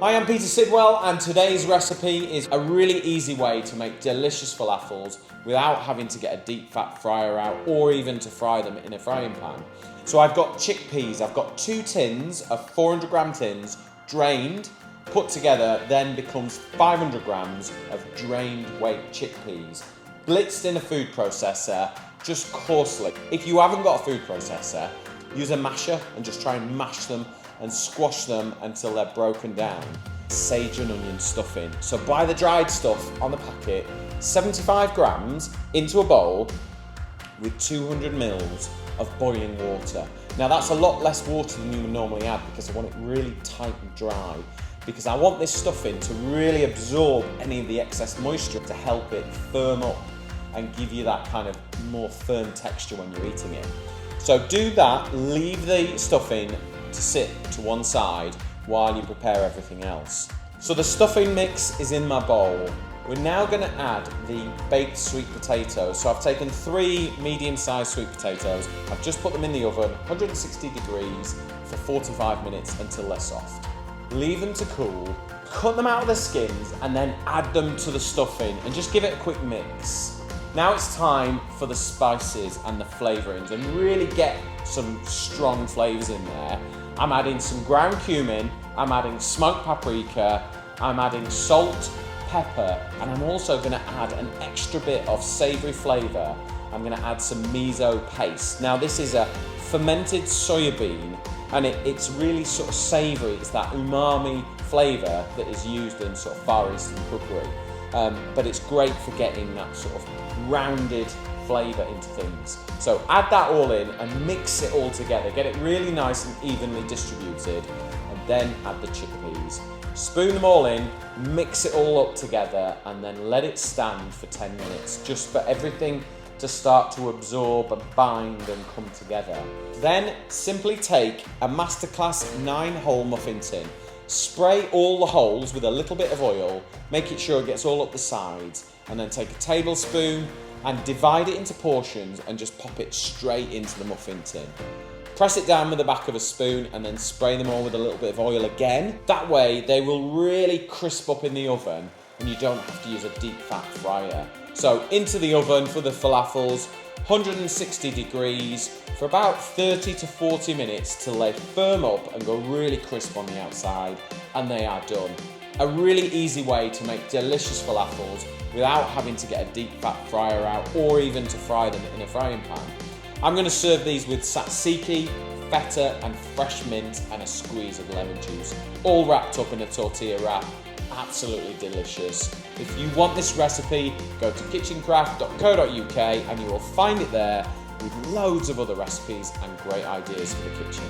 Hi, I'm Peter Sidwell, and today's recipe is a really easy way to make delicious falafels without having to get a deep fat fryer out or even to fry them in a frying pan. So I've got chickpeas. I've got 2 tins of 400 gram tins, drained, put together, then becomes 500 grams of drained weight chickpeas, blitzed in a food processor, just coarsely. If you haven't got a food processor, use a masher and just try and mash them and squash them until they're broken down. Sage and onion stuffing. So buy the dried stuff on the packet, 75 grams into a bowl with 200 mils of boiling water. Now that's a lot less water than you would normally add because I want it really tight and dry, because I want this stuffing to really absorb any of the excess moisture to help it firm up and give you that kind of more firm texture when you're eating it. So do that, leave the stuffing to sit to one side while you prepare everything else. So the stuffing mix is in my bowl. We're now going to add the baked sweet potatoes. So I've taken 3 medium-sized sweet potatoes. I've just put them in the oven, 160 degrees for 45 minutes until they're soft. Leave them to cool, cut them out of the skins, and then add them to the stuffing and just give it a quick mix. Now it's time for the spices and the flavourings and really get some strong flavours in there. I'm adding some ground cumin, I'm adding smoked paprika, I'm adding salt, pepper, and I'm also going to add an extra bit of savoury flavour. I'm going to add some miso paste. Now this is a fermented soya bean, and it's really sort of savoury. It's that umami flavour that is used in sort of Far Eastern cookery. But it's great for getting that sort of rounded flavour into things. So add that all in and mix it all together. Get it really nice and evenly distributed, and then add the chickpeas. Spoon them all in, mix it all up together, and then let it stand for 10 minutes, just for everything to start to absorb and bind and come together. Then simply take a MasterClass 9-hole muffin tin. Spray all the holes with a little bit of oil, make it sure it gets all up the sides, and then take a tablespoon and divide it into portions and just pop it straight into the muffin tin. Press it down with the back of a spoon and then spray them all with a little bit of oil again. That way they will really crisp up in the oven and you don't have to use a deep fat fryer. So into the oven for the falafels, 160 degrees for about 30 to 40 minutes till they firm up and go really crisp on the outside, and they are done. A really easy way to make delicious falafels without having to get a deep fat fryer out or even to fry them in a frying pan. I'm going to serve these with tzatziki, feta and fresh mint and a squeeze of lemon juice, all wrapped up in a tortilla wrap. Absolutely delicious. If you want this recipe, go to kitchencraft.co.uk and you will find it there with loads of other recipes and great ideas for the kitchen.